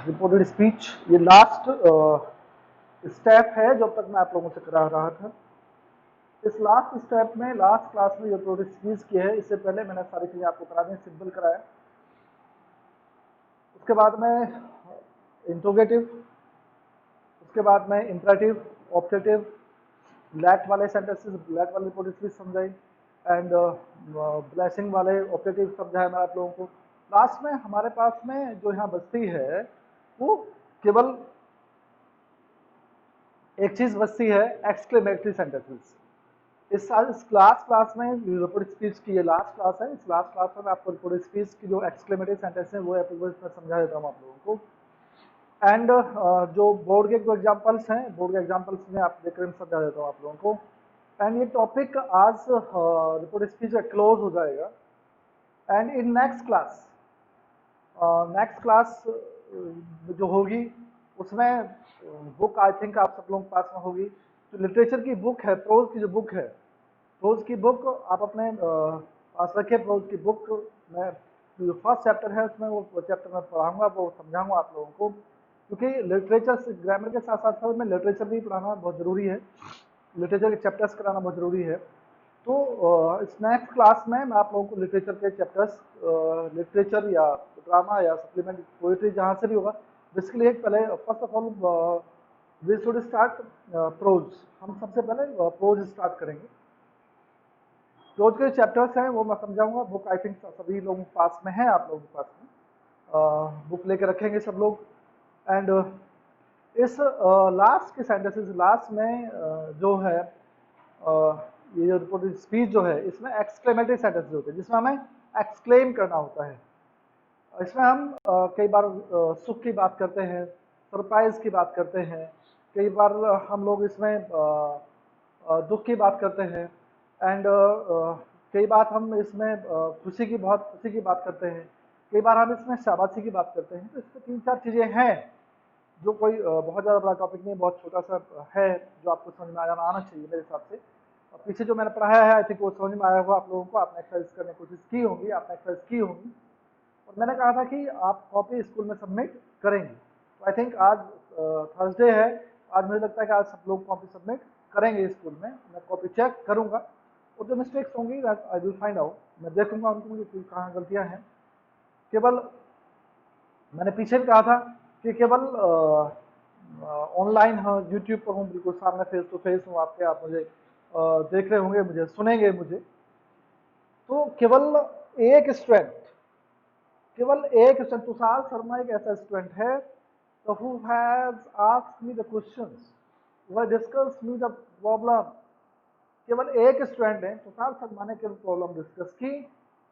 Reported speech ये last step है जो तक मैं आप लोगों से करा रहा था। इस लास्ट स्टेप में लास्ट क्लास में जो रिपोर्टेड स्पीच की है, इससे पहले मैंने सारी चीज़ें आपको करा दी, सिंपल कराया। उसके बाद में इंट्रोगेटिव, उसके बाद में इंपरेटिव, ऑब्जेक्टिव, लैट वाले सेंटेंसेस, लैट वाले रिपोर्टेड स्पीच समझाई, एंड ब्लेसिंग वाले ऑब्जेक्टिव समझाया मैं आप लोगों को। लास्ट में हमारे पास में जो यहाँ बचती है वो केवल एक चीज बचती है, एक्सक्लेमेटरी सेंटेंसेस। इस लास्ट क्लास में रिपोर्टेड स्पीच की ये लास्ट क्लास है। इस लास्ट क्लास में आपको रिपोर्टेड स्पीच की जो एक्सक्लेमेटरी सेंटेंस है वो मैं समझा देता हूँ आप लोगों को। एंड जो बोर्ड के जो एग्जांपल्स हैं, बोर्ड के एग्जांपल्स में आप देख रहे समझा देता हूँ आप लोगों को। एंड ये टॉपिक आज रिपोर्टेड स्पीच क्लोज हो जाएगा। एंड इन नेक्स्ट क्लास जो होगी उसमें बुक आई थिंक आप सब लोगों के पास में होगी। जो लिटरेचर की बुक है, प्रोज की जो बुक है, प्रोज की बुक आप अपने पास रखिए। प्रोज की बुक में जो फर्स्ट चैप्टर है उसमें वो चैप्टर मैं पढ़ाऊंगा, वो समझाऊंगा आप लोगों को, क्योंकि लिटरेचर से ग्रामर के साथ साथ में लिटरेचर भी पढ़ाना बहुत ज़रूरी है, लिटरेचर के चैप्टर्स कराना बहुत ज़रूरी है। तो इस नेक्स्ट क्लास में मैं आप लोगों को लिटरेचर के चैप्टर्स, लिटरेचर या ड्रामा या सप्लीमेंट्री पोइट्री जहाँ से भी होगा, बेसिकली एक पहले first of all we should start prose. हम सबसे पहले प्रोज स्टार्ट करेंगे। प्रोज के चैप्टर्स हैं वो मैं समझाऊंगा। बुक आई थिंक सभी लोगों के पास में है, आप लोगों के पास में बुक लेके रखेंगे सब लोग। एंड इस लास्ट के सेंटेंसेस, लास्ट में जो है ये जो रिपोर्टेड स्पीच जो है इसमें एक्सक्लेमेटरी सेंटेंसेस होते हैं जिसमें हमें एक्सक्लेम करना होता है। इसमें हम कई बार सुख की बात करते हैं, सरप्राइज की बात करते हैं, कई बार हम लोग इसमें दुख की बात करते हैं, एंड कई बार हम इसमें खुशी की, बहुत खुशी की बात करते हैं, कई बार हम इसमें शाबाशी की बात करते हैं। तो इसमें 3-4 चीज़ें हैं जो कोई बहुत ज़्यादा बड़ा टॉपिक नहीं, बहुत छोटा सा है जो आपको समझ में आना चाहिए मेरे हिसाब से। और पीछे जो मैंने पढ़ाया है आई थिंक वो समझ में आया होगा आप लोगों को। आपने एक्सरसाइज करने की कोशिश की होगी, आपने एक्सरसाइज की होगी, और मैंने कहा था कि आप कॉपी स्कूल में सबमिट करेंगे। तो आई थिंक आज थर्सडे है, आज मुझे लगता है कि आज सब लोग कॉपी सबमिट करेंगे स्कूल में। मैं कॉपी चेक करूँगा और जो मिस्टेक्स होंगी आई विल फाइंड आउट, मैं देखूंगा उनको, मुझे कहाँ गलतियाँ हैं। केवल मैंने पीछे भी कहा था कि केवल ऑनलाइन हाँ यूट्यूब पर हूँ, बिल्कुल सामने फेस टू फेस हूँ आपके, आप मुझे देख रहे होंगे, मुझे सुनेंगे मुझे। तो केवल एक स्टूडेंट, केवल एक स्टूडेंट, तुषार शर्मा एक ऐसा स्टूडेंट है तो who has asked me the questions, वह डिस्कस मी द प्रॉब्लम। केवल एक स्टूडेंट है, तुषार शर्मा ने केवल प्रॉब्लम डिस्कस की।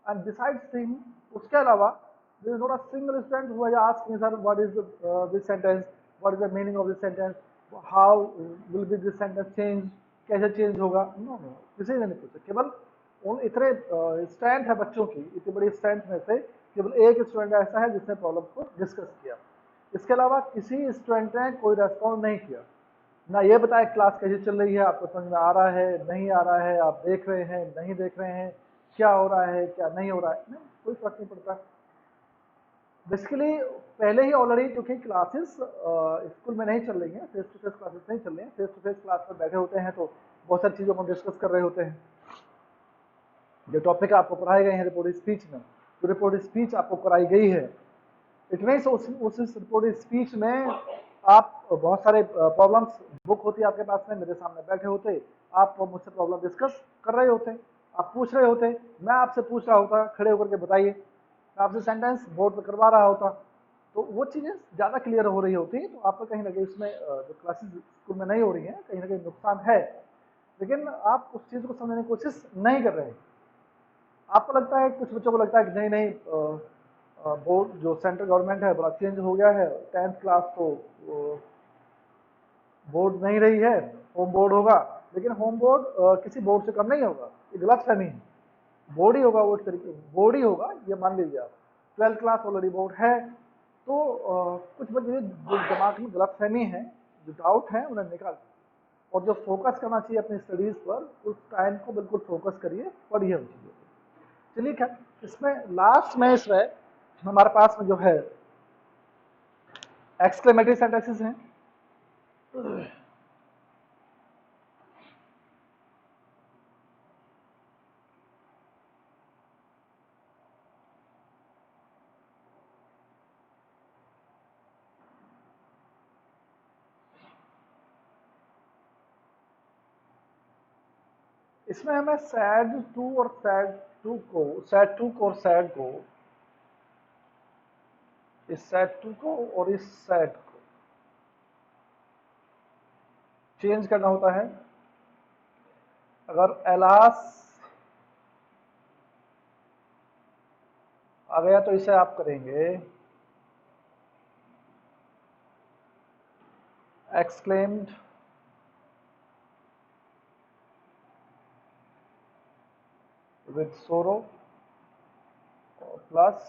एंड बिसाइड्स हिम, उसके अलावा there is not a single student who has asked me, sir, what is this sentence, what is the meaning of this sentence, how will be this sentence change, कैसे change होगा, no no, किसी ने नहीं पूछा। केवल उन इतने strength है बच्चों की, इतनी बड़ी स्ट्रेंथ में से केवल एक स्टूडेंट ऐसा है जिसने प्रॉब्लम को डिस्कस किया। इसके अलावा किसी स्टूडेंट ने कोई रेस्पॉन्ड नहीं किया, ना ये बताया क्लास कैसी चल रही है, आपको समझ में आ रहा है नहीं आ रहा है, आप देख रहे हैं नहीं देख रहे हैं, क्या हो रहा है क्या नहीं हो रहा है, नहीं, कोई फर्क नहीं पड़ता। बेसिकली पहले ही ऑलरेडी क्योंकि क्लासेस स्कूल में नहीं चल रही हैं, फेस टू फेस क्लासेस नहीं चल रही हैं, फेस टू फेस क्लास पर बैठे होते हैं तो बहुत सारी चीज़ों को डिस्कस कर रहे होते हैं। जो टॉपिक आपको पढ़ाए गए हैं रिपोर्टेड स्पीच में, जो रिपोर्टेड स्पीच आपको कराई गई है, इट मीन्स उस रिपोर्टेड स्पीच में आप बहुत सारे प्रॉब्लम्स, बुक होती है आपके पास में, मेरे सामने बैठे होते, आप मुझसे प्रॉब्लम डिस्कस कर रहे होते, आप पूछ रहे होते, मैं आपसे पूछ रहा होता खड़े होकर के बताइए, मैं आपसे सेंटेंस बोर्ड पर करवा रहा होता, तो वो चीज़ें ज़्यादा क्लियर हो रही होती। तो आपको कहीं ना कहीं इसमें जो क्लासेस स्कूल में नहीं हो रही हैं कहीं ना कहीं नुकसान है, लेकिन आप उस चीज़ को समझने की कोशिश नहीं कर रहे। आपको लगता है, कुछ बच्चों को लगता है कि नहीं नहीं बोर्ड जो सेंट्रल गवर्नमेंट है बड़ा चेंज हो गया है, 10th क्लास तो बोर्ड नहीं रही है, होम बोर्ड होगा, लेकिन होम बोर्ड किसी बोर्ड से कम नहीं होगा, ये गलत फहमी है। बोर्ड ही होगा, वो एक तरीके बोर्ड ही होगा, ये मान लीजिए आप 12th क्लास ऑलरेडी बोर्ड है। तो कुछ बच्चे जो दिमाग में गलत फहमी है, जो डाउट है, उन्हें निकाल दीजिए, और जो फोकस करना चाहिए अपनी स्टडीज़ पर, उस टाइम को बिल्कुल फोकस करिए, पढ़िए उन चीज़ों को। चलिए क्या इसमें लास्ट में इसमें हमारे पास में जो है एक्सक्लेमेटरी सेंटेंसेस हैं। इसमें हमें सैड टू और सैड को इस सैड टू को और इस सैड को चेंज करना होता है। अगर एलास आ गया तो इसे आप करेंगे exclaimed with sorrow plus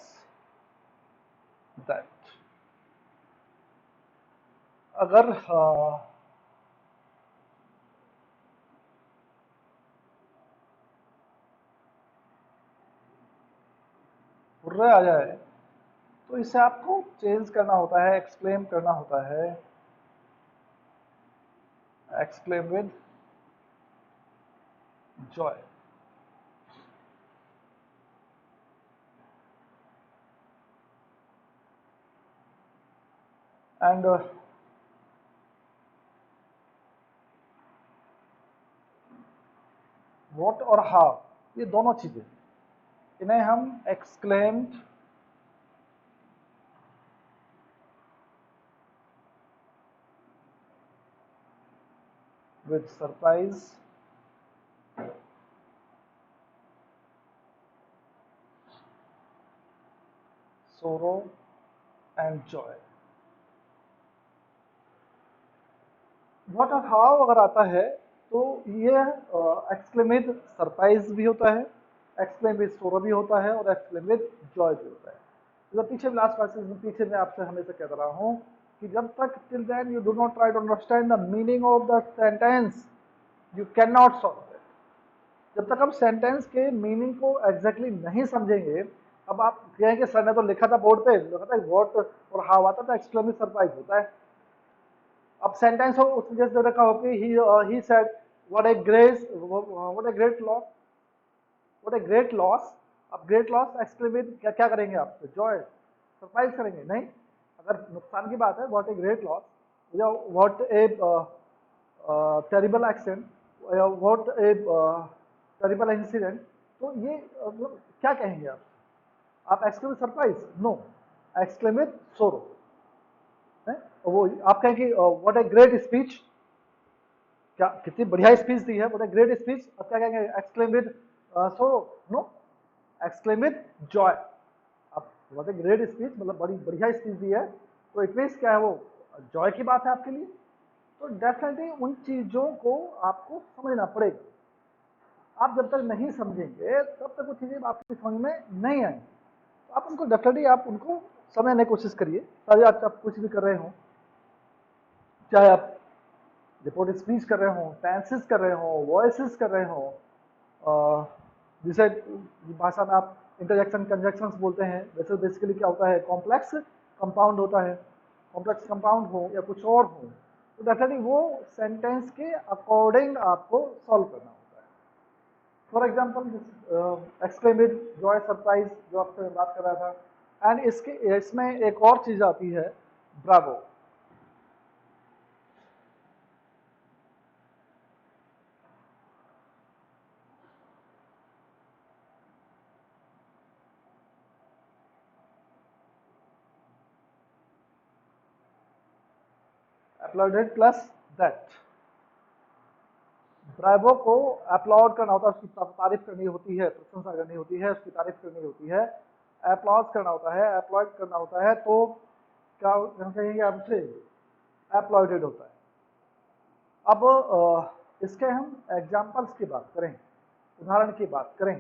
that। अगर हुर्रे आ जाए तो इसे आपको चेंज करना होता है, एक्सक्लेम करना होता है, exclaim with Joy. And what और हाउ, ये दोनों चीजें, इन्हें हम exclaimed with surprise, sorrow and Joy. What और हाउ अगर आता है तो ये एक्सक्लेम विद सरप्राइज भी होता है, एक्सक्लेम विद सोरो भी होता है, और एक्सक्लेम विद जॉय भी होता है। तो पीछे लास्ट क्लासेस में पीछे मैं आपसे हमेशा कहता रहा हूँ कि जब तक till then you do not try to understand the meaning of the sentence you can not solve it. जब तक हम सेंटेंस के मीनिंग को एग्जैक्टली नहीं समझेंगे, अब आप कहेंगे सर ने तो लिखा था बोर्ड पे, लिखा था व्हाट और हाउ आता था, एक्सक्लेम विद सरप्राइज होता है। अब सेंटेंस हो उसमें जैसे रखा हो कि he said what a great loss, what a great loss. अब ग्रेट लॉस एक्सक्लेम विद क्या क्या करेंगे आप, जॉय, सरप्राइज करेंगे नहीं। अगर नुकसान की बात है व्हाट ए ग्रेट लॉस, या व्हाट ए टेरिबल एक्सीडेंट, या व्हाट ए टेरिबल इंसिडेंट, तो ये क्या कहेंगे आप exclaim surprise, no, exclaim with sorrow. वो आप कहेंगे व्हाट ए ग्रेट स्पीच, क्या कितनी बढ़िया स्पीच दी है, व्हाट ए ग्रेट स्पीच, अब क्या कहेंगे एक्सक्लेम विद सोरो, नो, एक्सक्लेम विद जॉय। अब व्हाट ए ग्रेट स्पीच मतलब बड़ी बढ़िया स्पीच दी है, तो इट मीन्स क्या है, वो जॉय की बात है आपके लिए। तो डेफिनेटली उन चीजों को आपको समझना पड़ेगा। आप जब तक नहीं समझेंगे तब तक वो चीजें आपकी समझ में नहीं आएंगी। तो आप उनको डेफिनेटली आप उनको समझने की कोशिश करिए, चाहे आप कुछ भी कर रहे हो, चाहे आप रिपोर्ट स्पीच कर रहे हो, टेंसेस कर रहे हो, वॉइसेस कर रहे हो, जिसे भाषा में आप इंटरजेक्शन कंजक्शंस बोलते हैं, वैसे बेसिकली क्या होता है, कॉम्प्लेक्स कंपाउंड होता है। कॉम्प्लेक्स कंपाउंड हो या कुछ और हो, तो डेफिनेटली वो सेंटेंस के अकॉर्डिंग आपको सॉल्व करना होता है। For example exclaim with Joy surprise जो आपसे बात कर रहा था, एंड इसमें एक और चीज आती है, Bravo. Uploaded plus that. Bravo को अपलॉड करना होता है, उसकी तारीफ करनी होती है, प्रशंसा करनी होती है, उसकी तारीफ करनी होती है, अपलॉज करना होता है, अपलॉड करना होता है, तो क्या हम कहेंगे आपसे अपलॉडेड होता है। अब इसके हम एग्जाम्पल्स की बात करें, उदाहरण की बात करें,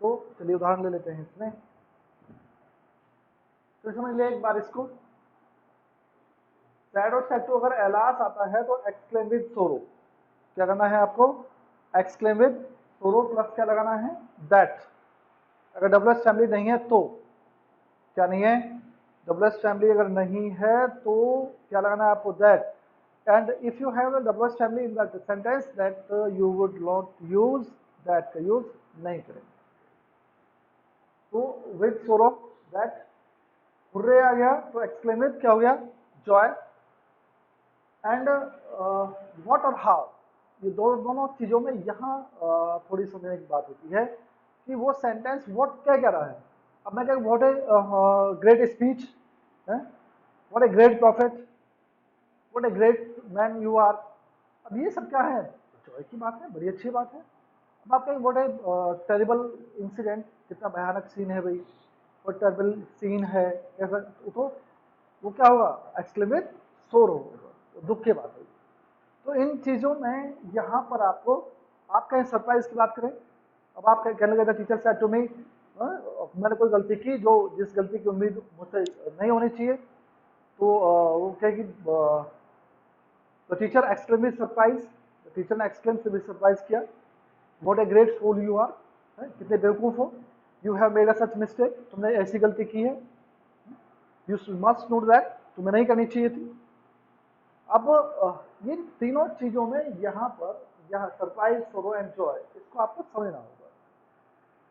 तो चलिए उदाहरण ले लेते हैं इसमें। तो समझ लिया एक बार इसको, सैड और सैड टू अगर एलास आता है तो एक्सक्लेम विद सोरो, क्या करना है आपको, एक्सक्लेम विद सोरो प्लस क्या लगाना है, दैट। अगर डबल एस फैमिली नहीं है तो क्या नहीं है, डबल एस फैमिली अगर नहीं है तो क्या लगाना है आपको, that. And if you have a double S family in that sentence that you would not use, that का यूज नहीं करेंगे। तो विद सोरो दैट, हुर्रे आ गया तो एक्सक्लेम विद क्या हो गया, जॉय। एंड व्हाट और हाउ, ये दोनों चीजों में यहाँ थोड़ी समझने की बात होती है कि वो सेंटेंस व्हाट क्या कह रहा है। अब मैं क्या, what a great speech, what a great profit, what a great man you are. अब ये सब क्या है, जॉय की बात है, बड़ी अच्छी बात है। अब आप कहें व्हाट ए टेरिबल इंसिडेंट, कितना भयानक सीन है भाई, वो टेरिबल सीन है कैसा, तो वो क्या होगा, एक्सक्लेमेट सोरो होगा, दुख की बात होगी। तो इन चीज़ों में यहाँ पर आपको, आप कहें सरप्राइज की बात करें, अब आप कहने लगे टीचर से टू मी, मैंने कोई गलती की जो जिस गलती की उम्मीद मुझसे नहीं होनी चाहिए, तो वो कहेगी the teacher extremely surprise, teacher ने एक्सट्रीमली सरप्राइज किया, what a great fool you are, कितने बेवकूफ़ हो, you have made a such mistake, तुमने ऐसी गलती की है, यू मस्ट नोट दैट, तुम्हें नहीं करनी चाहिए थी। अब ये तीनों चीजों में यहाँ पर, यहाँ सरप्राइज, सोरो एंड जॉय, इसको आपको समझना होगा।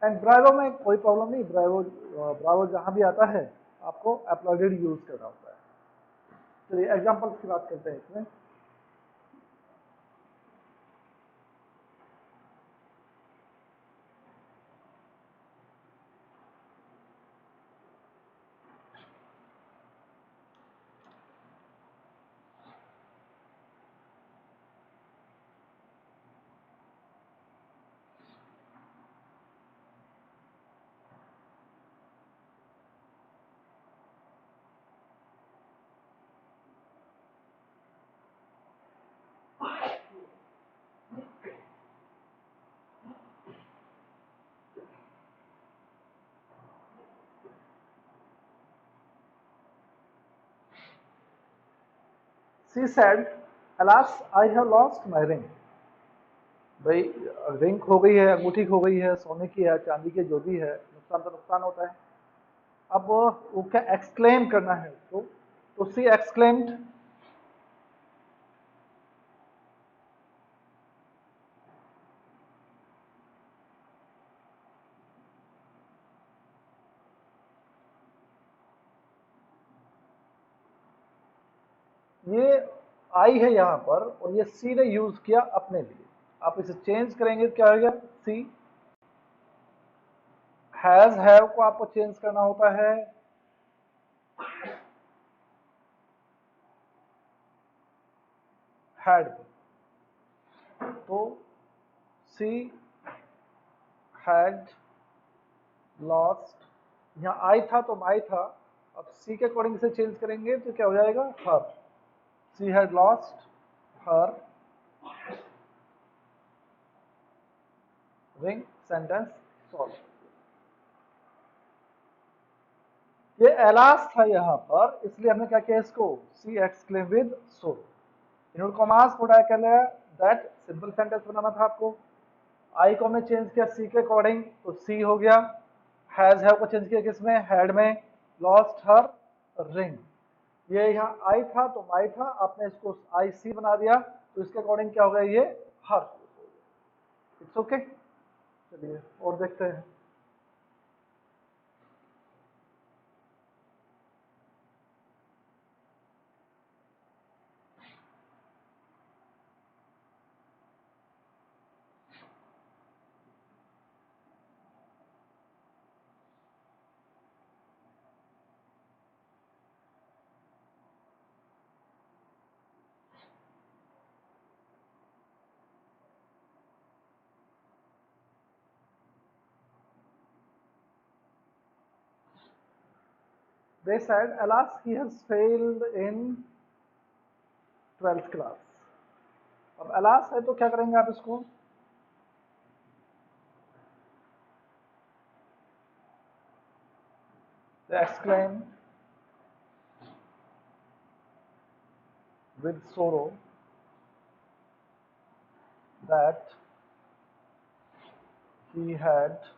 एंड ब्रावो में कोई प्रॉब्लम नहीं, ब्रावो ब्रावो जहाँ भी आता है आपको अपलॉडेड यूज करना होता है। चलिए एग्जाम्पल्स की बात करते हैं इसमें। She said, "Alas, I have lost my ring." भाई रिंग खो गई है, अंगूठी खो गई है, सोने की है, चांदी की, जो भी है, नुकसान तो नुकसान होता है। अब वो क्या एक्सक्लेम करना है उसको, तो सी एक्सक्लेम्ड, ये आई है यहाँ पर और ये सी ने यूज किया अपने लिए, आप इसे चेंज करेंगे तो क्या हो गया, सी। हैज हैव को आपको चेंज करना होता है हैड, तो सी हैड लॉस्ट, यहाँ आई था तो माई था, अब सी के अकॉर्डिंग से चेंज करेंगे तो क्या हो जाएगा, her. She had lost her ring, sentence solve. ये एलास था यहाँ पर, इसलिए हमने क्या किया इसको, सी एक्सक्लेम विद सो। इन्होंने कॉमास को क्या लिया, दैट सिंपल सेंटेंस बनाना था आपको। आई को हमने चेंज किया सी के अकॉर्डिंग, तो सी हो गया। हैज हैव को चेंज किया किसमें, हैड में। लॉस्ट हर रिंग, ये यहाँ आई था तो माई था, आपने इसको आई सी बना दिया, तो इसके अकॉर्डिंग क्या हो गया, ये हर। इट्स ओके, चलिए और देखते हैं। They said, alas, he has failed in 12th class. अब अलास है तो क्या करेंगे आप इसको, exclaim with sorrow that he had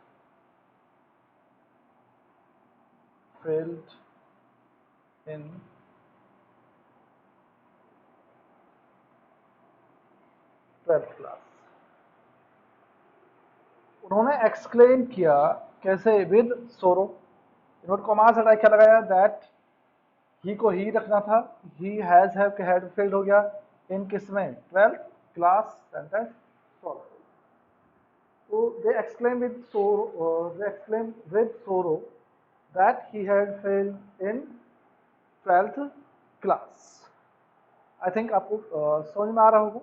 failed in 12th class. उन्होंने एक्सक्लेम किया कैसे, विद सोरो, इन्होंने कॉमास हटा क्या लगाया, दैट ही को ही रखना था, ही हैज हैव के हैड फेल्ड हो गया, इन किस में, 12th क्लास, सेंटेंस सॉल्व। तो दे एक्सक्लेम विद सोरो, दे एक्सक्लेम विद सोरो that he had failed in 12th class. I think आपको समझ में आ रहा होगा,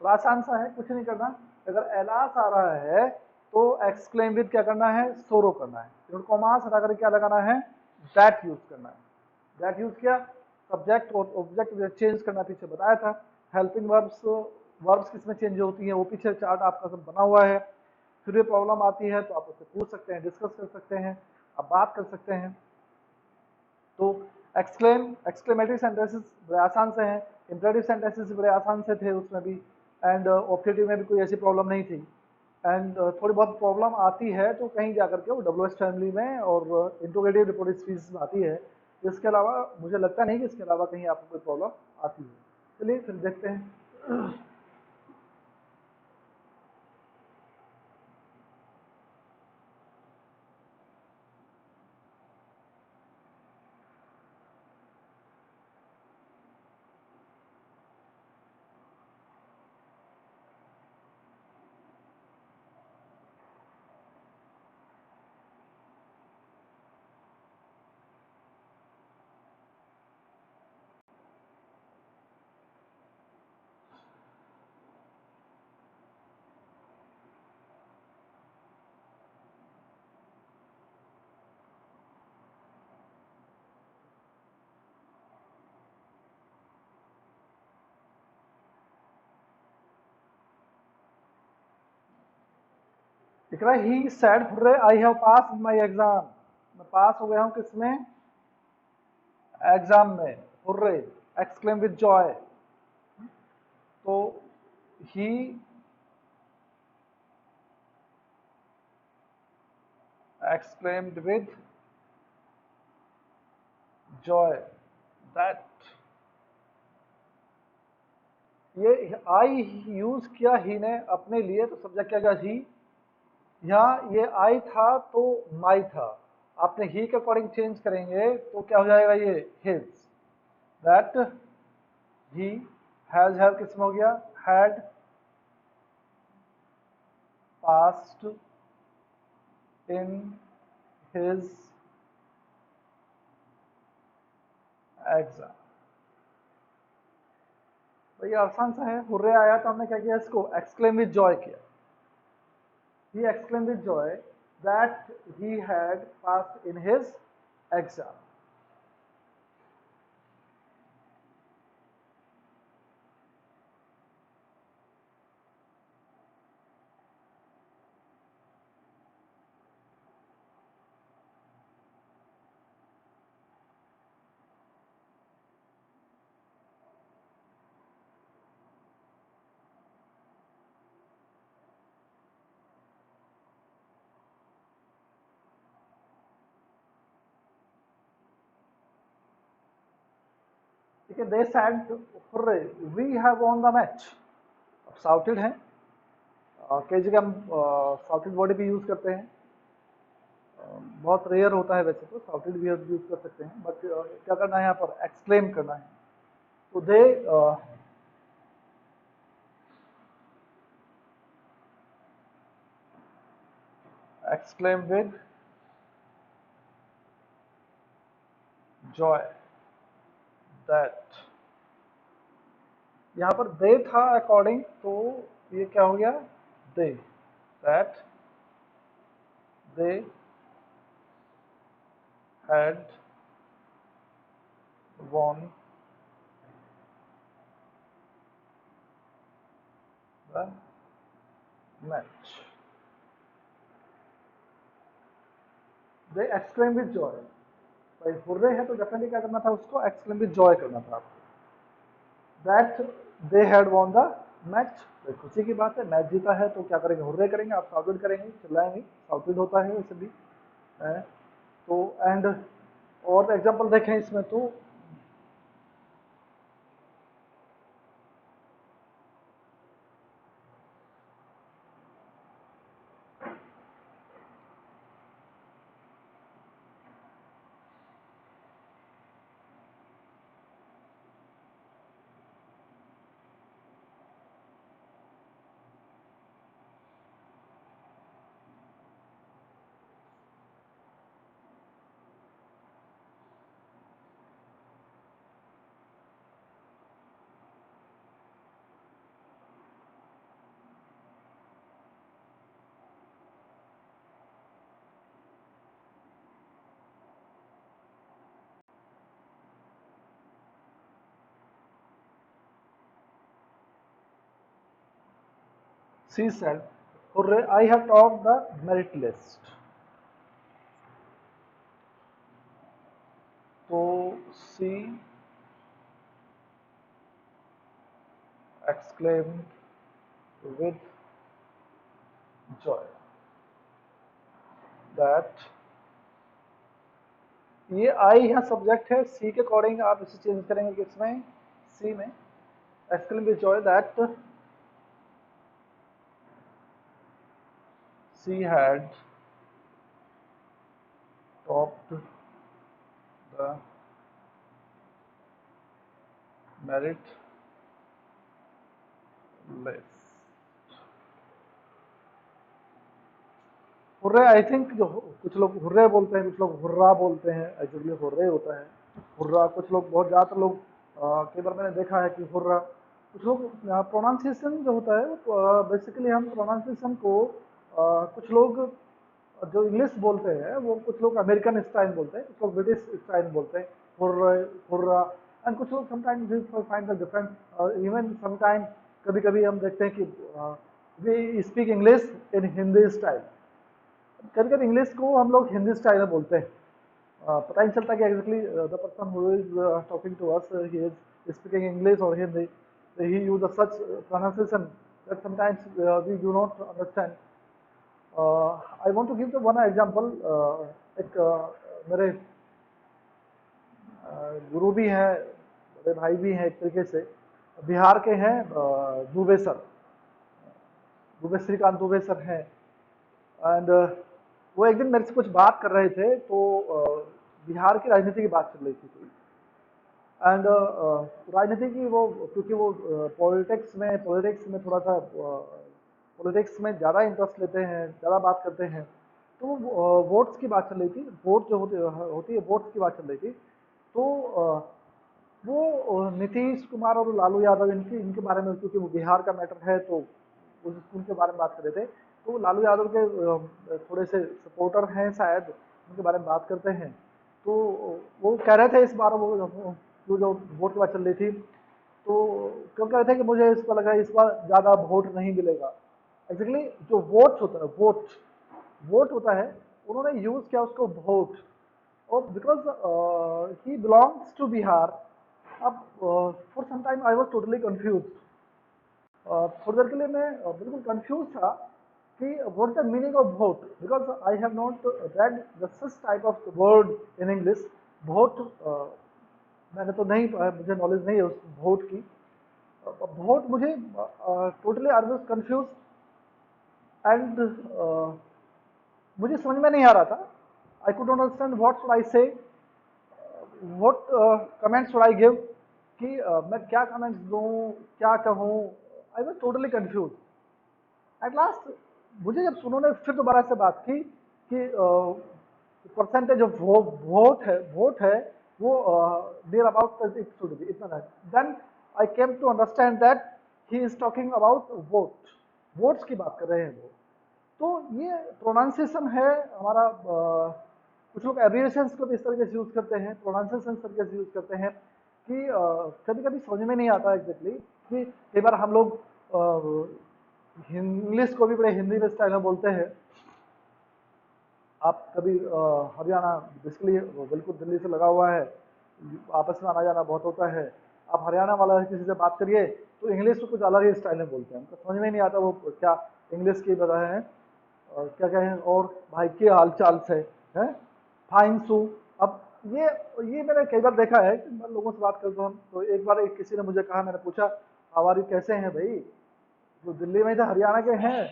थोड़ा आसान सा है, कुछ नहीं करना। अगर एलास आ रहा है तो एक्सक्लेम विद क्या करना है, सोरो करना है, कॉमास हटा कर क्या लगाना है, दैट यूज करना है। दैट यूज किया, सब्जेक्ट और ऑब्जेक्ट चेंज करना पीछे बताया था। हेल्पिंग वर्ब्स, वर्ब्स किस में चेंज होती हैं वो पीछे चार्ट आपका सब बना हुआ है। फिर ये प्रॉब्लम आती है तो आप उससे पूछ सकते हैं, डिस्कस कर सकते हैं, आप बात कर सकते हैं। तो एक्सक्लेमेटरी सेंटेंसेस बड़े आसान से हैं, इंपरेटिव सेंटेंसेस बड़े आसान से थे उसमें भी, एंड ऑब्जेक्टिव में भी कोई ऐसी प्रॉब्लम नहीं थी। एंड थोड़ी बहुत प्रॉब्लम आती है तो कहीं जा करके वो डब्ल्यू फैमिली में और इंट्रोगेटिव रिपोर्टिव स्पीच में आती है। इसके अलावा मुझे लगता नहीं कि इसके अलावा कहीं आपको कोई प्रॉब्लम आती है। चलिए फिर देखते हैं। दिख रहा है, he said hurray I have pass in my exam, मैं पास हो गया हूँ किसमें, एग्जाम में, हुर्रे, एक्सक्लेम विद जॉय। तो ही exclaimed with joy that, ये आई यूज किया ही ने अपने लिए तो सब्जेक्ट क्या गया, ही। यहाँ ये आई था तो माई था, आपने ही के अकॉर्डिंग चेंज करेंगे तो क्या हो जाएगा, ये his. That he has have किस में हो गया, had passed in his exam. तो ये आसान सा है, हुर्रे आया तो हमने क्या किया, इसको एक्सक्लेम विद जॉय किया। He exclaimed with joy that he had passed in his exam. ठीक है, they said hooray we have won the match। अब साउटेड है, कई जगह हम साउटेड बॉडी भी यूज करते हैं, बहुत रेयर होता है वैसे तो, साउटेड भी यूज कर सकते हैं, बट क्या करना है यहाँ पर, एक्सक्लेम करना है। तो दे exclaim with joy that, यहाँ पर दे था अकॉर्डिंग तो ये क्या हो गया, they, that they had won the match, they exclaim with joy. भाई हुर्रे है तो डेफिनेटली क्या करना था, उसको एक्सक्लेम विद जॉय करना था आपको। That they had won the match, खुशी की बात है, मैच जीता है तो क्या करेंगे, हुर्रे करेंगे, आप साउथ करेंगे, चिल्लाएंगे, साउथ होता है वैसे भी है। तो एंड और एग्जांपल देखें इसमें तो she said, hooray, I have topped the merit list. तो she exclaimed with joy that, ये आई यहाँ सब्जेक्ट है, सी के अकॉर्डिंग आप इसे चेंज करेंगे किसमें, सी में। Exclaim with Joy that she had topped the merit list. Hurray I think जो कुछ लोग हुर्रे बोलते हैं, कुछ लोग हुर्रा बोलते हैं, एक्चुअली हुर्रे होता है हुर्रा। कुछ लोग, बहुत ज़्यादातर लोग कई बार मैंने देखा है कि हुर्रा। कुछ लोग प्रोनाउंसिएशन जो होता है बेसिकली हम प्रोनाउंसिएशन को कुछ लोग जो इंग्लिश बोलते हैं वो कुछ लोग अमेरिकन स्टाइल बोलते हैं, कुछ लोग ब्रिटिश स्टाइल बोलते हैं, हुर्रे हुर्रा। एंड कुछ लोग sometimes find the different, even sometime कभी कभी हम देखते हैं कि we speak English in Hindi style. कभी कभी इंग्लिश को हम लोग हिंदी स्टाइल में बोलते हैं, पता ही नहीं चलता कि exactly the person who is talking to us he is speaking English और Hindi. He use such pronunciation that sometimes we do not understand. I want to give the one example. एक मेरे गुरु भी हैं, मेरे भाई भी हैं, एक तरीके से बिहार के हैं, दुबे सर, दुबे श्रीकांत दुबे सर हैं। एंड वो एक दिन मेरे से कुछ बात कर रहे थे तो बिहार की राजनीति की बात चल रही थी कोई। एंड राजनीति की वो, क्योंकि वो पॉलिटिक्स में थोड़ा सा पॉलिटिक्स में ज़्यादा इंटरेस्ट लेते हैं, ज़्यादा बात करते हैं। तो वोट्स की बात चल रही थी, वोट जो होती है वोट्स की बात चल रही थी। तो वो नीतीश कुमार और लालू यादव इनके इनके बारे में, क्योंकि वो बिहार का मैटर है तो उनके बारे में बात कर रहे थे। तो लालू यादव के थोड़े से सपोर्टर हैं शायद, उनके बारे में बात करते हैं। तो वो कह रहे थे इस बार, वो जो वोट की बात चल रही थी, तो क्यों कह रहे थे कि मुझे इस पर लगा इस बार ज़्यादा वोट नहीं मिलेगा। एक्चुअली जो वोट होता है, वोट होता है, उन्होंने यूज़ किया उसको वोट, और because he belongs to Bihar. अब for some time I was totally confuse, थोड़ी देर के लिए मैं बिल्कुल कंफ्यूज था कि what the meaning of vote, because I have not read the such type of word in English. Vote मैंने तो नहीं, मुझे नॉलेज नहीं है उस वोट की। वोट मुझे totally I was confuse and मुझे समझ में नहीं आ रहा था। I could not understand what should I say, what comments should I give, कि मैं क्या कमेंट्स दूं, क्या कहूं। I was totally confuse. At last मुझे जब उन्होंने फिर दोबारा से बात की कि परसेंटेज ऑफ वोट है वो near about it should be इतना, then I came to understand that he is talking about votes की बात कर रहे हैं वो। तो ये प्रोनाउंसिएशन है हमारा। कुछ लोग एब्रिविएशंस को भी इस तरीके से यूज करते हैं, प्रोनाउंसिएशन तरीके से यूज करते हैं कि कभी कभी समझ में नहीं आता एग्जैक्टली कि कई बार हम लोग इंग्लिश को भी बड़े हिंदी में स्टाइल में बोलते हैं। आप कभी हरियाणा, बेसिकली वो बिल्कुल दिल्ली से लगा हुआ है, आपस में आना जाना बहुत होता है। आप हरियाणा वाला किसी से बात करिए तो इंग्लिश को कुछ अलग ही स्टाइल में बोलते हैं, उनको समझ में नहीं आता वो क्या इंग्लिश की बता है। और क्या कहें, और भाई के हाल चाल से है, फाइन सू। अब ये मैंने कई बार देखा है कि मैं लोगों से बात करता हूँ तो एक बार किसी ने मुझे कहा, मैंने पूछा हमारी कैसे हैं भाई, जो दिल्ली में थे हरियाणा के हैं,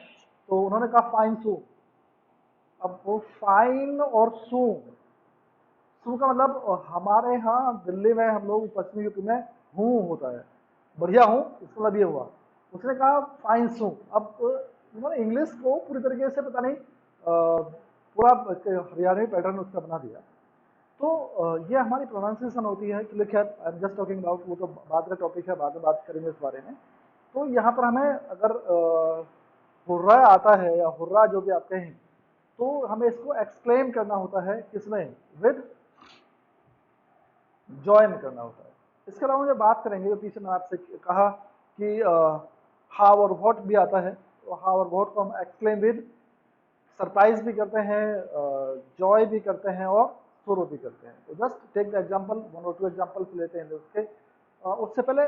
तो उन्होंने कहा फाइन सू। अब वो फाइन और सू, सू का मतलब हमारे यहाँ दिल्ली में हम लोग पश्चिमी यूपी में हूँ होता है, बढ़िया हूँ, इसका मतलब ये हुआ। उसने कहा फाइन सू। अब उन्होंने इंग्लिश को पूरी तरीके से पता नहीं पूरा हरियाणवी पैटर्न उसका बना दिया। तो ये हमारी प्रोनाउंसिएशन होती है कि खैर I am just talking about, वो तो बाद का टॉपिक है, बाद में बात करेंगे इस बारे में। तो यहाँ पर हमें अगर हुर्रा आता है या हुर्रा जो भी आप कहें, तो हमें इसको एक्सक्लेम करना होता है किसमें, विद जॉइन करना होता है। इसके अलावा जो बात करेंगे, जो पीछे मैंने आपसे कहा कि हाउ और व्हाट भी आता है, तो हाउ और व्हाट को हम एक्सक्लेम विद सरप्राइज भी करते हैं, जॉय भी करते हैं और सुरो भी करते हैं। तो just take the example, one और टू एग्जांपल्स लेते हैं उसके। उससे पहले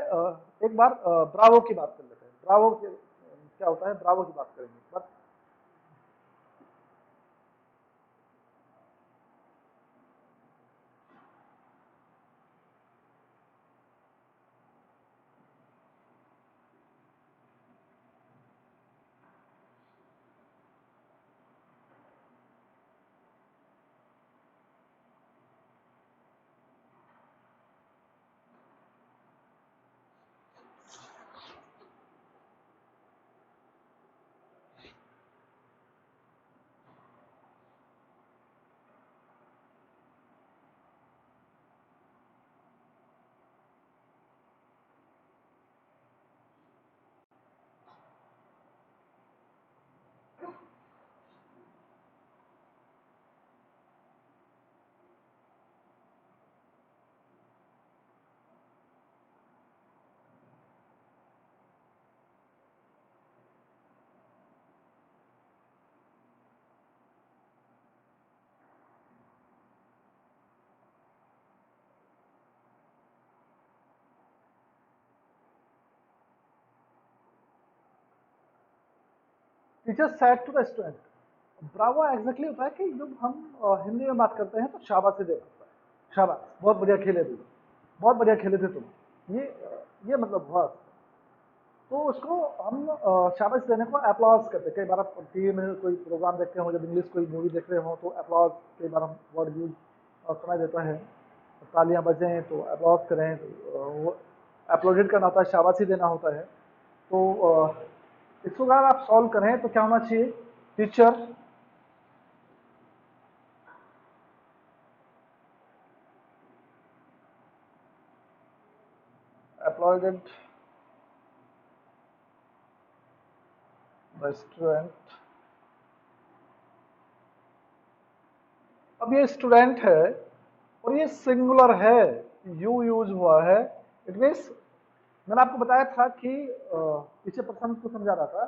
एक बार ब्रावो की बात कर लेते हैं। ब्रावो क्या होता है, ब्रावो की बात करेंगे but teacher said to the student. Bravo exactly होता है कि जब हम हिंदी में बात करते हैं तो शाबाशी देना होता है, शाबाश बहुत बढ़िया खेले थे, बहुत बढ़िया खेले थे तुम, ये मतलब हुआ। तो उसको हम शाबाश देने को अप्लॉज करते हैं। कई बार आप टीवी में कोई प्रोग्राम देखते हो, जब इंग्लिश कोई मूवी देख रहे हो तो अप्लॉज, कई बार हम वर्ड यूज सुना देता है, तालियां बजें तो अप्लॉज करें, तो वो अप्लॉडेड करना होता है, शाबाशी देना होता है। तो इसको अगर आप सॉल्व करें तो क्या होना चाहिए, टीचर applauded the student। अब ये स्टूडेंट है और ये सिंगुलर है, यू यूज हुआ है, इट मीन्स मैंने आपको बताया था कि पीछे प्रसंग को समझा रहा था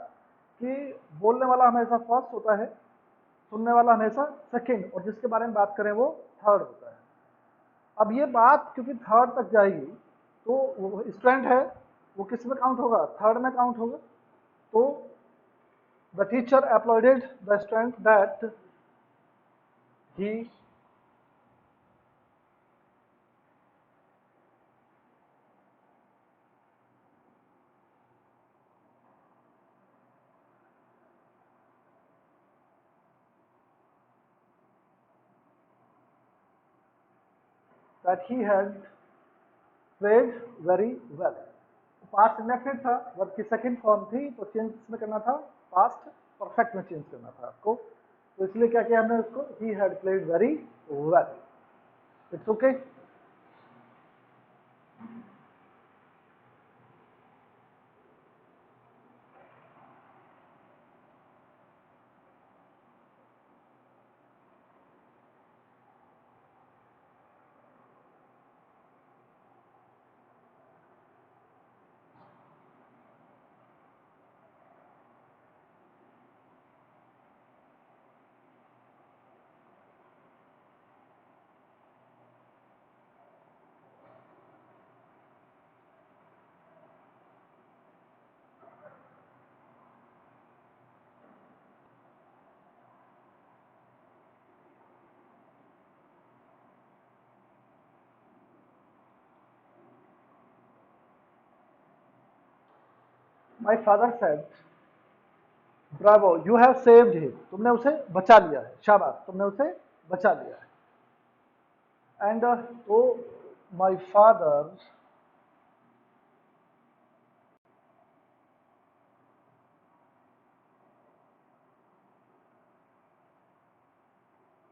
कि बोलने वाला हमेशा फर्स्ट होता है, सुनने वाला हमेशा सेकंड, और जिसके बारे में बात करें वो थर्ड होता है। अब ये बात क्योंकि थर्ड तक जाएगी तो वो स्टूडेंट है, वो किस में काउंट होगा, थर्ड में काउंट होगा। तो the teacher uploaded the student that he, that he had played very well। Past indefinite था, वर्ब की सेकंड फॉर्म थी, तो चेंज इसमें करना था, पास्ट परफेक्ट में चेंज करना था आपको। तो इसलिए क्या किया हमने उसको, he had played very well. It's okay. My father said Bravo you have saved him, तुमने उसे बचा लिया है, शाबाश तुमने उसे बचा लिया है। एंड तो my father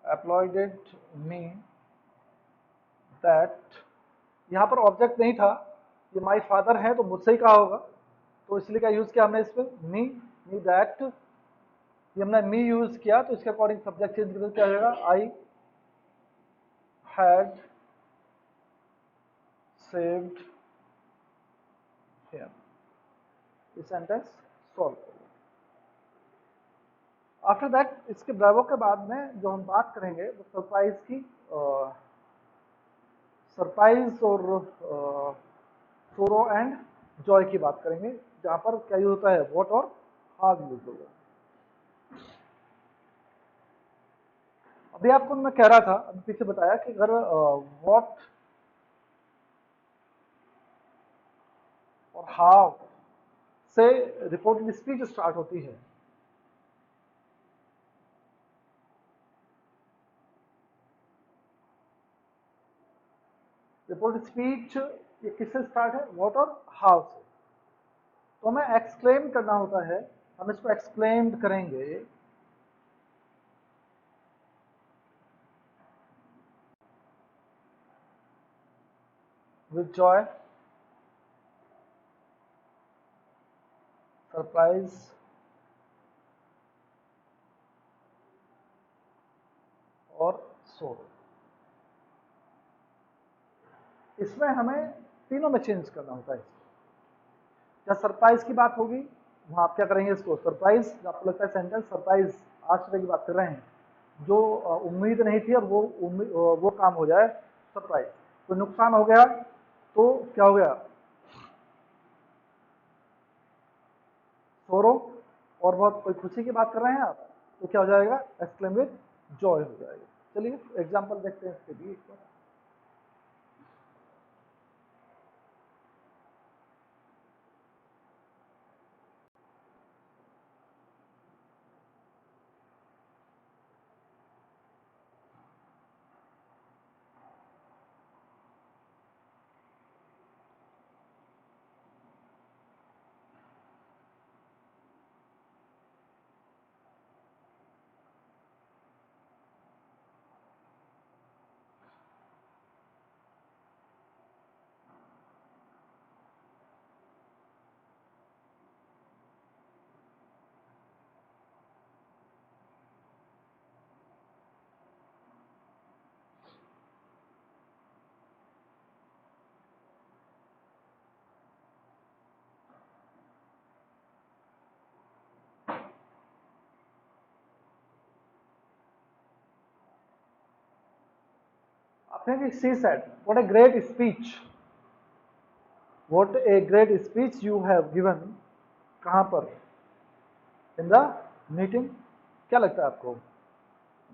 applauded me that, यहाँ पर ऑब्जेक्ट नहीं था, ये माई फादर है तो मुझसे ही कहा होगा, तो इसलिए क्या यूज किया हमने इस पर मी दैट, ये हमने मी यूज किया तो इसके अकॉर्डिंग सब्जेक्ट चेंज करके क्या हो जाएगा, आई हैड सेव्ड हिम। ये सेंटेंस सॉल्व कर लिया। आफ्टर दैट इसके ब्रावो के बाद में जो हम बात करेंगे वो सरप्राइज की, सरप्राइज और सोरो एंड जॉय की बात करेंगे, जहां पर क्या यूज होता है, व्हाट और हाउ यूज होगा। अभी आपको मैं कह रहा था, अभी पीछे बताया कि अगर व्हाट और हाउ से रिपोर्टेड स्पीच स्टार्ट होती है, रिपोर्टेड स्पीच ये किससे स्टार्ट है, व्हाट और हाउ से, तो हमें एक्सक्लेम करना होता है, हम इसको एक्सप्लेन करेंगे विद जॉय, सरप्राइज और सोरो। इसमें हमें तीनों में चेंज करना होता है। जब सरप्राइज की बात होगी वहां आप क्या करेंगे, इसको सरप्राइज, आपको लगता है सेंटेंस सरप्राइज आश्चर्य की बात कर रहे हैं, जो उम्मीद नहीं थी और वो काम हो जाए सरप्राइज, तो नुकसान हो गया तो क्या हो गया, सोरो, और बहुत कोई खुशी की बात कर रहे हैं आप तो क्या हो जाएगा, एक्सक्लेम विद जॉय हो जाएगा। चलिए एग्जांपल देखते हैं इसके लिए। आपने she said what a great speech, what a great speech you have given, कहां पर, इन द मीटिंग। क्या लगता है आपको,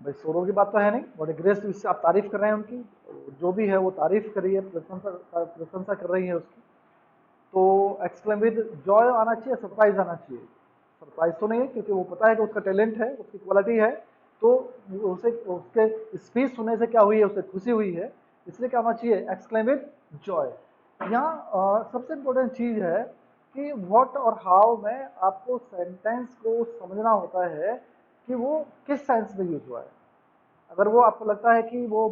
भाई सोरो की बात तो है नहीं, बड़े ग्रेस से आप तारीफ कर रहे हैं उनकी, जो भी है वो तारीफ कर रही है, प्रशंसा कर रही है उसकी, तो एक्सक्लेम विद जॉय आना चाहिए, सरप्राइज आना चाहिए, सरप्राइज तो नहीं है क्योंकि वो पता है कि उसका टैलेंट है, उसकी क्वालिटी है, तो उसे उसके स्पीच सुनने से क्या हुई है, उसे खुशी हुई है, इसलिए क्या होना चाहिए, एक्सक्लेम विद जॉय। यहाँ सबसे इम्पोर्टेंट चीज है कि व्हाट और हाउ में आपको सेंटेंस को समझना होता है कि वो किस सेंस में यूज हुआ है। अगर वो आपको लगता है कि वो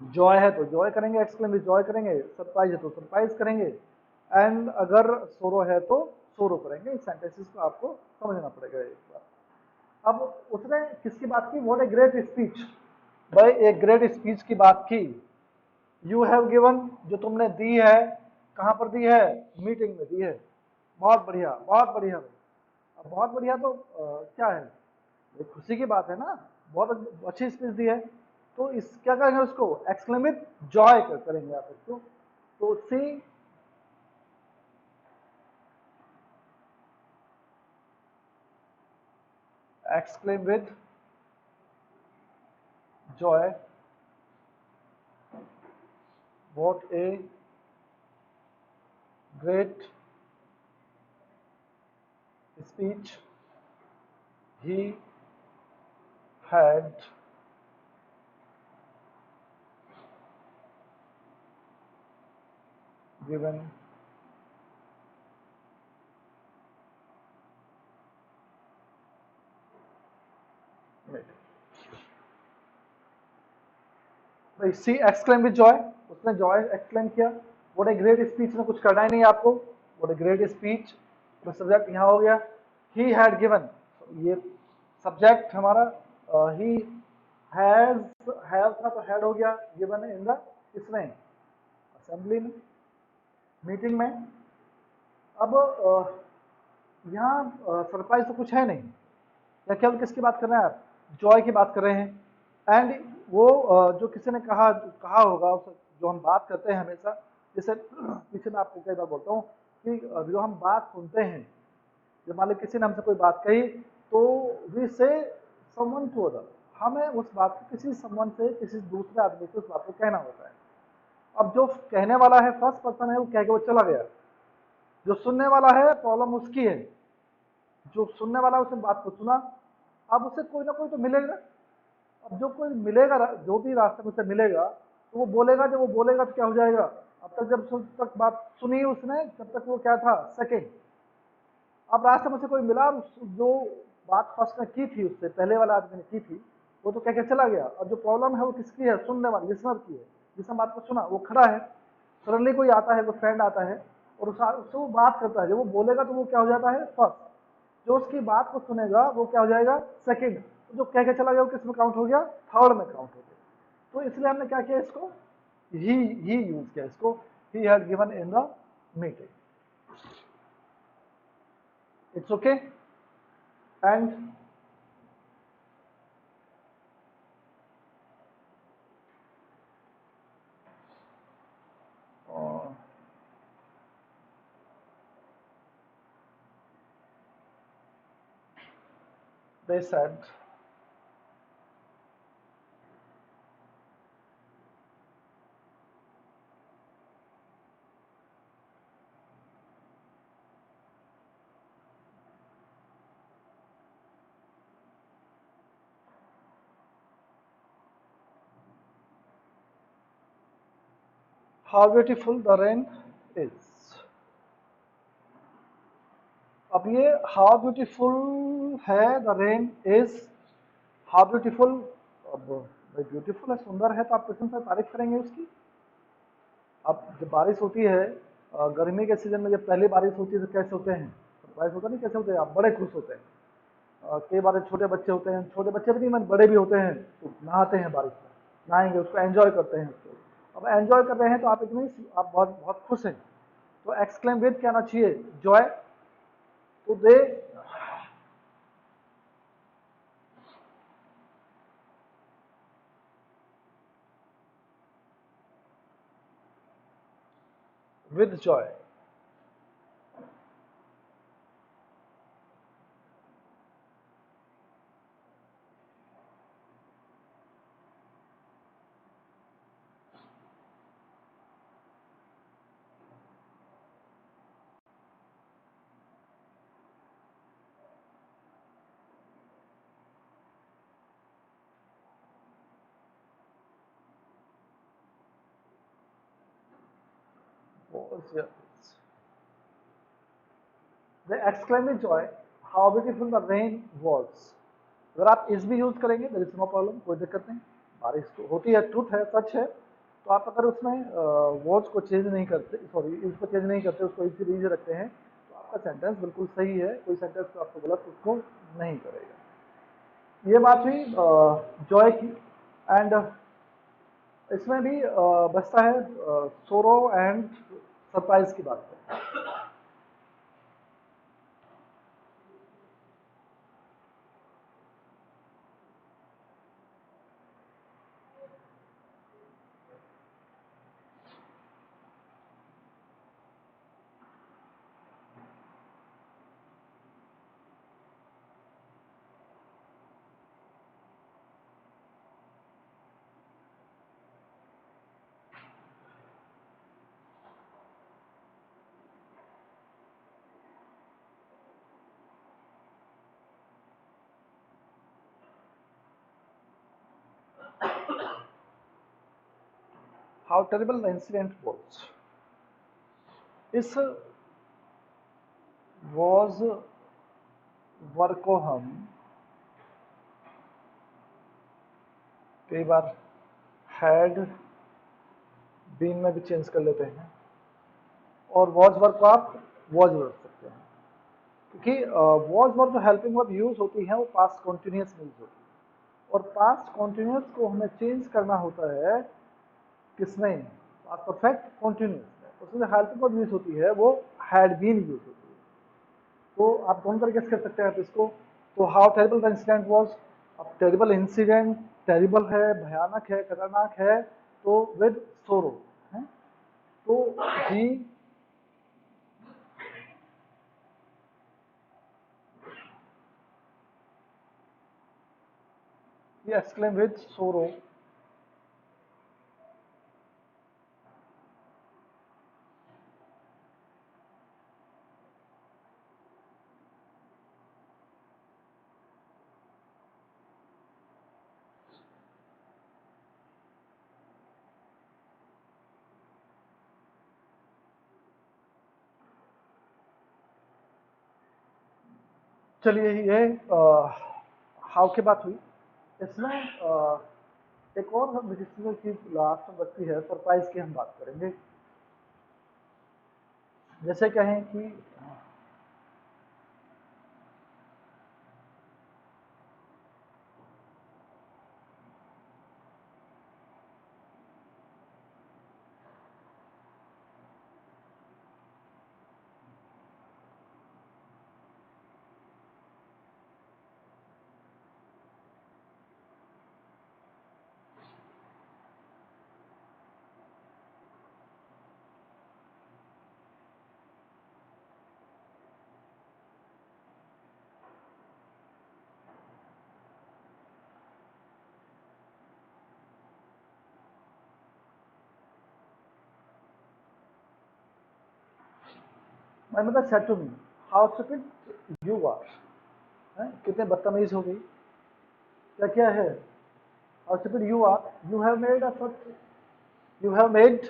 जॉय है तो जॉय करेंगे, एक्सक्लेम विद जॉय करेंगे, सरप्राइज है तो सरप्राइज करेंगे, एंड अगर सोरो है तो सोरो करेंगे। इस सेंटेंसेस को आपको समझना पड़ेगा एक बार। अब उसने किसकी बात की, व्हाट ए ग्रेट स्पीच, भाई एक ग्रेट स्पीच की बात की, यू हैव गिवन जो तुमने दी है, कहां पर दी है, मीटिंग में दी है, बहुत बढ़िया बहुत बढ़िया भाई। अब बहुत बढ़िया तो क्या है, ये खुशी की बात है ना, बहुत अच्छी स्पीच दी है, तो इस क्या करेंगे, उसको एक्सक्लेमित जॉय करेंगे आप इसको, तो she exclaim with joy what a great speech he had given meeting. भाई सी एक्सक्लेम विद जॉय, उसने जॉय एक्सक्लेम किया। व्हाट ए ग्रेट स्पीच, में कुछ करना ही नहीं आपको। व्हाट ए ग्रेट स्पीच, तो सब्जेक्ट यहाँ हो गया। ही हैड गिवन, ये सब्जेक्ट हमारा ही हैज था तो हैड हो गया, गिवन इन द इसमें असेंबली में, मीटिंग में। अब यहाँ सरप्राइज तो कुछ है नहीं, या केवल किसकी बात कर रहे हैं आप? जॉय की बात कर रहे हैं। एंड वो जो किसी ने कहा होगा, जो हम बात करते हैं हमेशा, जैसे पीछे मैं आपको कई बार बोलता हूँ कि जो हम बात सुनते हैं, जब मान लो किसी ने हमसे कोई बात कही तो वी से समवन टू अदर, हमें उस बात को किसी समवन से, किसी दूसरे आदमी से उस बात को कहना होता है। अब जो कहने वाला है फर्स्ट पर्सन है, वो कह के वो चला गया। जो सुनने वाला है प्रॉब्लम उसकी है, जो सुनने वाला उसने बात को सुना, अब उसे कोई ना कोई तो मिलेगा। अब जो कोई मिलेगा, जो भी रास्ते में उसे मिलेगा, तो वो बोलेगा। जब वो बोलेगा तो क्या हो जाएगा? अब तक जब तक बात सुनी उसने, तब तक वो क्या था? सेकंड। अब रास्ते में से कोई मिला, जो बात फर्स्ट ने की थी, उससे पहले वाला आदमी ने की थी, वो तो क्या क्या चला गया। अब जो प्रॉब्लम है वो किसकी है? सुनने वाले, लिसनर की है। जिसने बात को सुना वो खड़ा है, सडनली कोई आता है, कोई फ्रेंड आता है और उससे वो बात करता है। जब वो बोलेगा तो वो क्या हो जाता है? फर्स्ट। जो उसकी बात को सुनेगा वो क्या हो जाएगा? सेकंड। तो जो कह के चला गया वो किस में काउंट हो गया? थर्ड में काउंट हो गया। तो इसलिए हमने क्या किया, इसको ही यूज किया, इसको ही had given in the meeting. It's okay. And they said how beautiful the rain is। अब ये हाउ ब्यूटीफुल है the rain is, how beautiful, अब भाई ब्यूटीफुल है, सुंदर है, तो आप किस से तारीफ करेंगे उसकी? अब जब बारिश होती है गर्मी के सीजन में, जब पहली बारिश होती है तो कैसे होते हैं? सरप्राइज होता नहीं, कैसे होते हैं? आप बड़े खुश होते हैं। कई बार छोटे बच्चे होते हैं, छोटे बच्चे भी नहीं, मन बड़े भी होते हैं, तो नहाते हैं बारिश में, नहाएंगे, उसको एंजॉय करते हैं उसको। अब एंजॉय कर रहे हैं तो आप इतनी, आप बहुत बहुत खुश हैं, तो एक्सक्लेम विद क्या आना चाहिए? जॉय। तो they with joy. They exclaim with joy how beautiful the rain was। अगर आप इस भी यूज करेंगे देयर इज नो प्रॉब्लम, कोई दिक्कत नहीं। बारिश तो होती है, ट्रूथ है, सच है। तो आप अगर उसमें वर्ड्स को चेंज नहीं करते, सॉरी इसको चेंज नहीं करते, उसको इसी रीज रखते हैं, तो आपका सेंटेंस बिल्कुल सही है। कोई सेंटेंस तो आपको गलत उसको नहीं करेगा। ये बात हुई जॉय की। एंड इसमें भी बचता है सोरो एंड सरप्राइज की बात है। How terrible the incident was, इस वॉज वर्ड को हम कई बार हैड बीन में भी चेंज कर लेते हैं, और वॉज वर्ड को आप वॉज रख सकते हैं, क्योंकि वॉज वर्ड जो हेल्पिंग वर्ब यूज होती है वो पास्ट कॉन्टिन्यूस में यूज होती है, और पास्ट कॉन्टिन्यूस को हमें चेंज करना होता है किसमें, पास्ट परफेक्ट कॉन्टिन्यूस में, उसमें जो हेल्पिंग वर्ब यूज होती है वो हैड बीन यूज होती है। तो आप दोनों तरीके से कर सकते हैं आप इसको। तो how terrible the incident was, अब टेरिबल इंसिडेंट टेरिबल है, भयानक है, खतरनाक है, तो विद सोरो है, तो ही exclaimed with sorrow, चलिए ये हाउ की बात हुई, इसमें एक और जिसमें की लास्ट में बचती है सरप्राइज की हम बात करेंगे। जैसे कहें कि my mother said to me how stupid you are, कितने बदतमीज हो गई, क्या क्या है, how stupid you are, you have made a such, you have made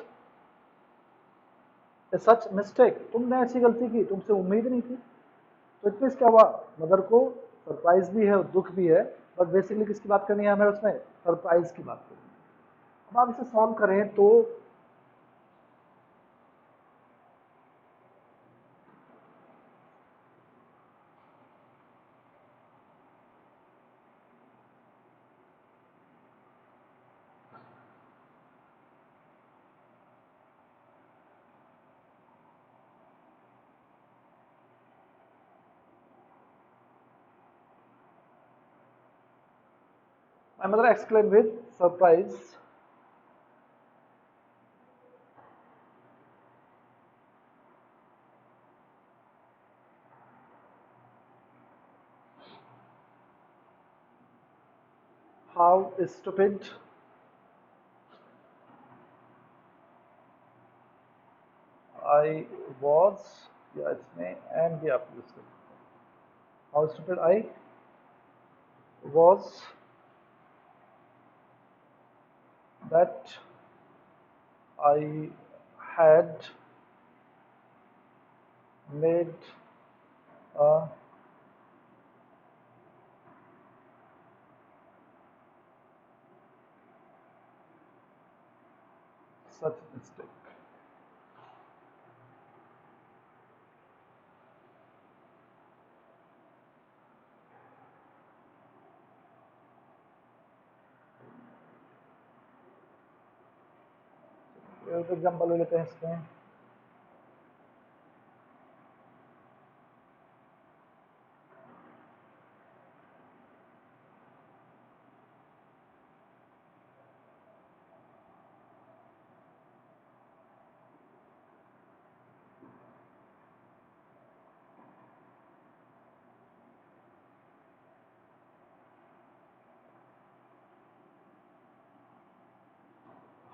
a such mistake, तुमने ऐसी गलती की, तुमसे उम्मीद नहीं थी। तो इट मीन्स क्या हुआ, मदर को सरप्राइज भी है और दुख भी है, बट बेसिकली किसकी बात करनी है हमें उसमें, सरप्राइज की बात करनी है। अब आप इसे सॉल्व करें तो my mother exclaimed with surprise, how stupid I was, या इसमें and भी आप यूज कर सकते हैं, how stupid I was that I had made a such mistake. एक एग्जाम्पल ले लेते हैं इसमें,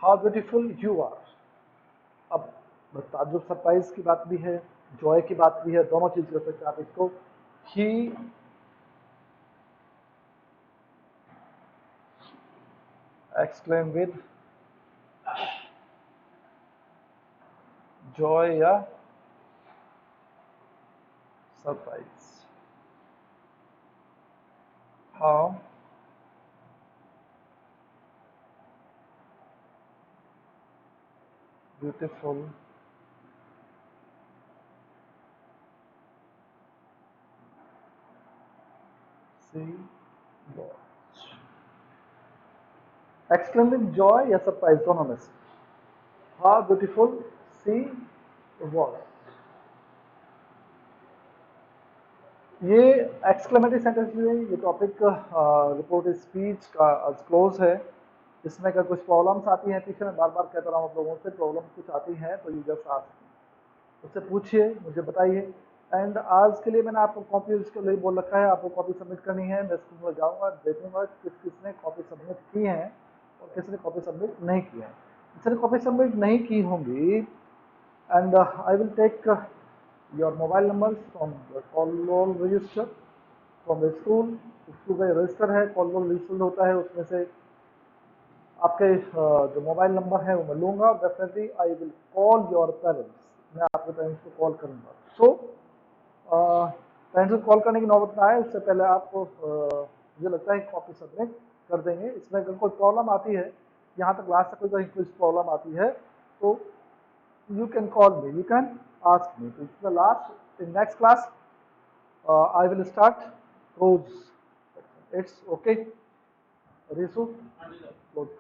हाउ ब्यूटीफुल यू आर। अब ताज्जुब सरप्राइज की बात भी है, जॉय की बात भी है, दोनों चीज कर सकते हैं आप इसको। ही exclaimed with जॉय या surprise. How beautiful see watch. Exclaiming joy या सरप्राइज, दोनों में से। How beautiful see watch. ये एक्सक्लेमेटरी सेंटेंस जो है, ये टॉपिक रिपोर्ट स्पीच का क्लोज है। इसमें अगर कुछ प्रॉब्लम्स आती हैं, पीछे मैं बार बार कहता रहा हूँ आप लोगों से, प्रॉब्लम कुछ आती हैं तो यू जस्ट आस्क, उससे पूछिए, मुझे बताइए। एंड आज के लिए मैंने आपको कॉपी उसके लिए बोल रखा है, आपको कॉपी सबमिट करनी है। मैं स्कूल में जाऊँगा, देखूंगा किस किसने कॉपी सबमिट की है और किसने कॉपी सबमिट नहीं की है। जिसने कॉपी सबमिट नहीं की होंगी, and I will take your mobile numbers from the call roll register from the school। School का रजिस्टर है, कॉल रोल रजिस्टर होता है, उसमें से आपके जो मोबाइल नंबर है वो मैं लूँगा। Definitely I will call your parents, मैं आपके पेरेंट्स को कॉल करूँगा। सो पेरेंट्स को कॉल करने की नौबत ना आए, उससे पहले आपको मुझे लगता है कॉपी सबमिट कर देंगे। इसमें अगर कोई प्रॉब्लम आती है, यहाँ तक लास्ट तक कोई प्रॉब्लम आती है तो you can call me, you can ask me. It's the last, in next class I will start prose। It's okay, Risu? Close.